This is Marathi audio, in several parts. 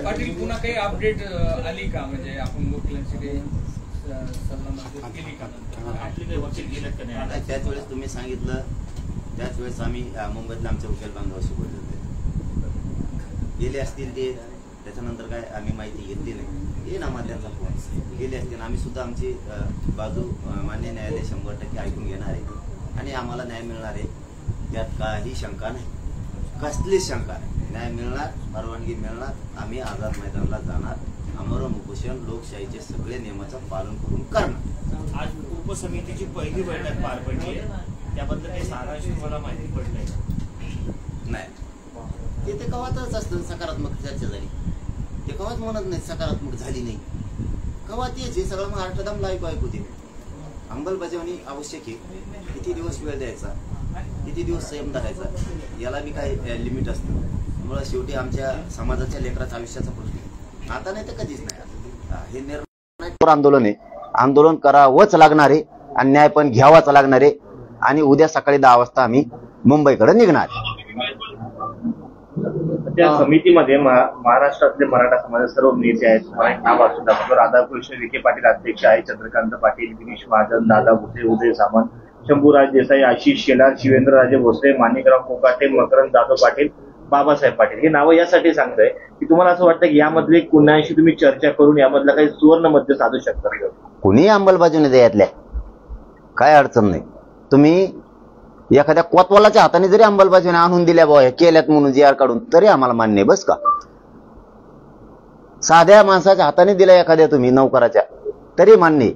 पाटील पुन्हा काही अपडेट आली का, म्हणजे आपण वकिलांची काही सल्ला केली का? त्याच वेळेस तुम्ही सांगितलं, त्याच वेळेस आम्ही मुंबईतल्या आमच्या वकील बांधवाशी बोलले होते. गेले असतील ते, त्याच्यानंतर काय आम्ही माहिती घेतली नाही. ये ना त्यांचा फोन गेले असतील. आम्ही सुद्धा आमची बाजू मान्य न्यायालय 100% ऐकून घेणार आहे आणि आम्हाला न्याय मिळणार आहे, त्यात काही शंका नाही, कसलीच शंका नाही. न्याय मिळणार, परवानगी मिळणार, आम्ही आझाद मैदानाला जाणार, आमरण उपोषण लोकशाहीचे सगळे नियमाचं पालन करून करणार. आज उपसमितीची पहिली बैठक पार पडली आहे, त्याबद्दल काही सारांश तुम्हाला माहिती पडलंय? नाही, ते कवातच असतं सकारात्मक चर्चा झाली, ते कवाच म्हणत नाही सकारात्मक झाली नाही, कवा तेच हे सगळं महाराष्ट्र दमला ऐकू होते. अंमलबजावणी आवश्यक आहे, किती दिवस वेळ द्यायचा, किती दिवस संयम धरायचा, याला बी काही लिमिट असतं. त्यामुळे शेवटी आमच्या समाजाच्या लेकराच्या आयुष्याचा प्रश्न आता नाही तर कधीच नाही. हे निर्णय आंदोलन आहे, आंदोलन करावंच लागणार आहे आणि न्याय पण घ्यावाच लागणार आहे. आणि उद्या सकाळी 10 वाजता आम्ही मुंबईकडे निघणार. त्या समितीमध्ये महाराष्ट्रातले मराठा समाजाचे सर्व नेते आहेत. मला एक नाव असू दाखवतो, राधाकृष्ण विखे पाटील अध्यक्ष आहे, चंद्रकांत पाटील, गिरीश महाजन, दादा भुसे, उदय सामंत, शंभूराज देसाई, आशिष शेलार, शिवेंद्रराजे भोसले, माणिकराव कोकाटे, मकरंद जाधव पाटील, बाबासाहेब पाटील. हे नावं यासाठी सांगतोय की तुम्हाला असं वाटतं की यामधले कुणाशी तुम्ही चर्चा करून यामधला काही सुवर्ण मध्य साधू शकता का? कुणी अंमलबजावणी द्यायतल्या काय अडचण नाही. तुम्ही एखाद्या कोतवालाच्या हाताने जरी अंमलबजावणी आणून दिल्या बाबा केल्यात म्हणून जी आर काढून, तरी आम्हाला मान्य आहे. बस का साध्या माणसाच्या हाताने दिल्या एखाद्या तुम्ही नौकराच्या, तरी मान्य आहे.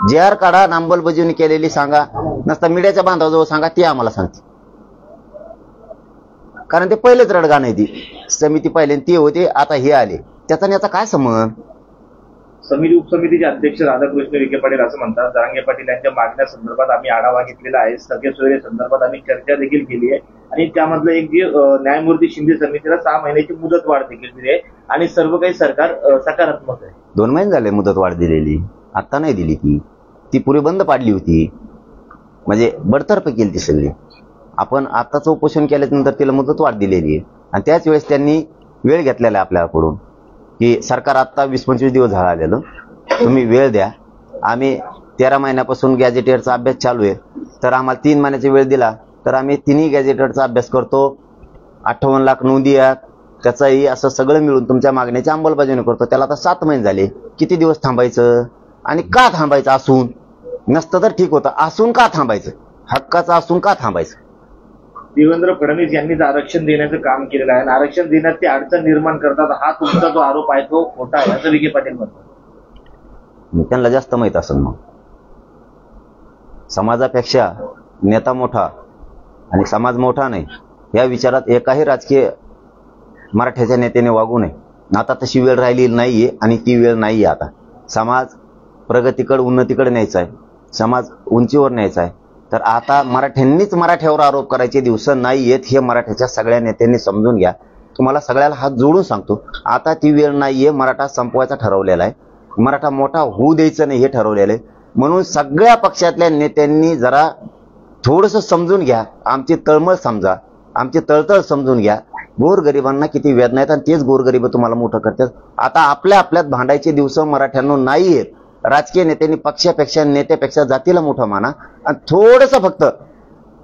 जी आर काढा, अंमलबजावणी केलेली सांगा, नसता मीडियाच्या बांधाजवळ सांगा, ती आम्हाला सांगते. कारण ते पहिलेच रडगा नाही, ती समिती पहिले ती होते, आता हे आले, त्याचा याचा काय संबंध? समिती उपसमितीचे अध्यक्ष राधाकृष्ण विखे पाटील असं म्हणतात, जरांगे पाटील यांच्या मागण्या संदर्भात आम्ही आढावा घेतलेला आहे, सगळे सोयरे संदर्भात आम्ही चर्चा देखील केली आहे आणि त्यामधलं एक जे न्यायमूर्ती शिंदे समितीला 6 महिन्याची मुदत वाढ देखील दिली आहे आणि सर्व काही सरकार सकारात्मक आहे. 2 महिने झाले मुदत वाढ दिलेली, आता नाही दिली. ती पुरी बंद पाडली होती, म्हणजे बडतर्फ केली ती सगळी. आपण आताच उपोषण केल्यानंतर तिला मुदत वाढ दिलेली आहे आणि त्याच वेळेस त्यांनी वेळ घेतलेला आहे आपल्याकडून की सरकार आता 20-25 दिवस झालेलं, तुम्ही वेळ द्या. आम्ही 13 महिन्यापासून गॅजेटेडचा अभ्यास चालू आहे, तर आम्हाला 3 महिन्याचा वेळ दिला तर आम्ही 3ही गॅजेटेडचा अभ्यास करतो, 58 लाख नोंदी आहेत, त्याचाही असं सगळं मिळून तुमच्या मागण्याची अंमलबजावणी करतो. त्याला आता 7 महिने झाले. किती दिवस थांबायचं आणि का थांबायचं? असून नसतं तर ठीक होतं, असून का थांबायचं? हक्काचं असून का थांबायचं? देवेंद्र फडणवीस यांनी आरक्षण देण्याचं काम केलेलं आहे आणि आरक्षण देण्यात ते अडचण निर्माण करतात, हा तुमचा जो आरोप आहे तो खोटा आहे असं विखे पाटील म्हणतात. त्यांना जास्त माहित असेल. मग समाजापेक्षा नेता मोठा आणि समाज मोठा नाही, या विचारात एकाही राजकीय मराठ्याच्या नेत्याने वागू नये. आता तशी वेळ राहिली नाहीये आणि ती वेळ नाहीये. आता समाज प्रगतीकडे, उन्नतीकडे न्यायचा आहे, समाज उंचीवर न्यायचा आहे. तर आता मराठ्यांनीच मराठ्यावर आरोप करायचे दिवस नाहीयेत, हे मराठ्याच्या सगळ्या नेत्यांनी समजून घ्या. तुम्हाला सगळ्याला हात जोडून सांगतो, आता ती वेळ नाहीये. मराठा संपवायचा ठरवलेला आहे, मराठा मोठा होऊ द्यायचं नाही हे ठरवलेलं आहे. म्हणून सगळ्या पक्षातल्या नेत्यांनी जरा थोडंसं समजून घ्या, आमची तळमळ समजा, आमची तळतळ समजून घ्या. गोरगरिबांना किती वेदना आहेत आणि तेच गोरगरीब तुम्हाला मोठं करतात. आता आपल्या आपल्यात भांडायचे दिवस मराठ्यांना नाहीयेत. राजकीय नेत्यांनी पक्षापेक्षा, नेत्यापेक्षा जातीला मोठं माना आणि थोडंसं फक्त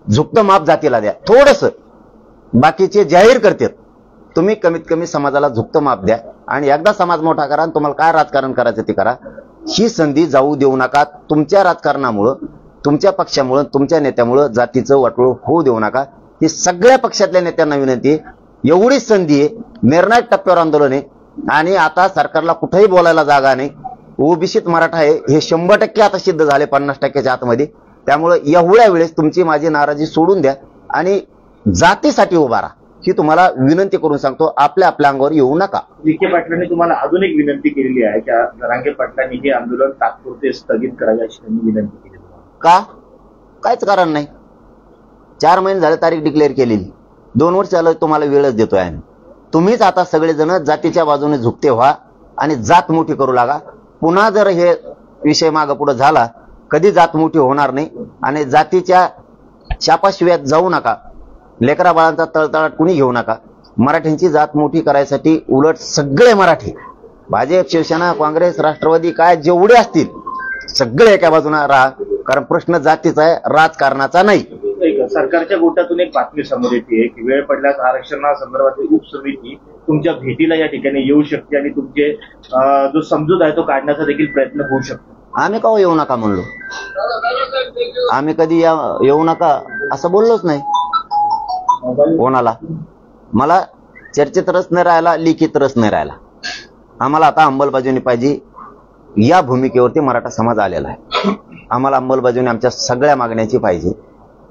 झुकतं माप जातीला द्या. थोडंसं बाकीचे जाहीर करतात, तुम्ही कमीत कमी समाजाला झुकतं माप द्या आणि एकदा समाज मोठा करा आणि तुम्हाला काय राजकारण करायचं ते करा. ही संधी जाऊ देऊ नका. तुमच्या राजकारणामुळं, तुमच्या पक्षामुळं, तुमच्या नेत्यामुळं जातीचं वाटोळ होऊ देऊ नका. ही सगळ्या पक्षातल्या नेत्यांना विनंती आहे. एवढीच संधी आहे, निर्णायक टप्प्यावर आंदोलन आहे आणि आता सरकारला कुठेही बोलायला जागा नाही. ओबीसीत मराठा आहे हे 100% आता सिद्ध झाले, 50%च्या आतमध्ये. त्यामुळे एवढ्या वेळेस तुमची माझी नाराजी सोडून द्या आणि जातीसाठी उभा राहा, ही तुम्हाला विनंती करून सांगतो. आपल्या आपल्या अंगावर येऊ नका. विखे पाटलांनी तुम्हाला अजून एक विनंती केलेली आहे की जरांगे पाटलांनी हे आंदोलन तात्पुरते स्थगित करावे अशी त्यांनी विनंती केली. का? काहीच कारण नाही. 4 महिने झाले तारीख डिक्लेअर केलेली, 2 वर्ष झालं तुम्हाला वेळच देतोय आम्ही. तुम्हीच आता सगळेजण जातीच्या बाजूने झुकते व्हा आणि जात मोठी करू लागा. पुन्हा जर हे विषय मागं पुढे झाला, कधी जात मोठी होणार नाही आणि जातीच्या शापाशिवायात जाऊ नका. लेकरा बाळांचा तळतळाट कुणी घेऊ नका. मराठ्यांची जात मोठी करायसाठी उलट सगळे मराठी, भाजप, शिवसेना, काँग्रेस, राष्ट्रवादी काय जेवढे असतील सगळे एका बाजूला राहा, कारण प्रश्न जातीचा आहे, राजकारणाचा नाही. सरकारच्या गोटातून एक बातमी समोर येते की वेळ पडल्यास आरक्षणासंदर्भातली उपसमिती तुमच्या भेटीला या ठिकाणी येऊ शकते आणि तुमचे जो समजूत आहे तो काढण्याचा देखील प्रयत्न होऊ शकतो. आम्ही का येऊ नका म्हणलो? आम्ही कधी येऊ नका असं बोललोच नाही कोणाला. मला चर्चेत रस नाही राहिला, लिखित रस नाही राहिला. आम्हाला आता अंमलबजावणी पाहिजे, या भूमिकेवरती मराठा समाज आलेला आहे. आम्हाला अंमलबजावणी आमच्या सगळ्या मागण्याची पाहिजे.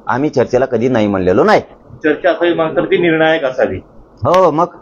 आम्ही चर्चेला कधी नाही म्हणलेलो नाही. चर्चा असावी मात्र ती निर्णायक असावी. हो, मग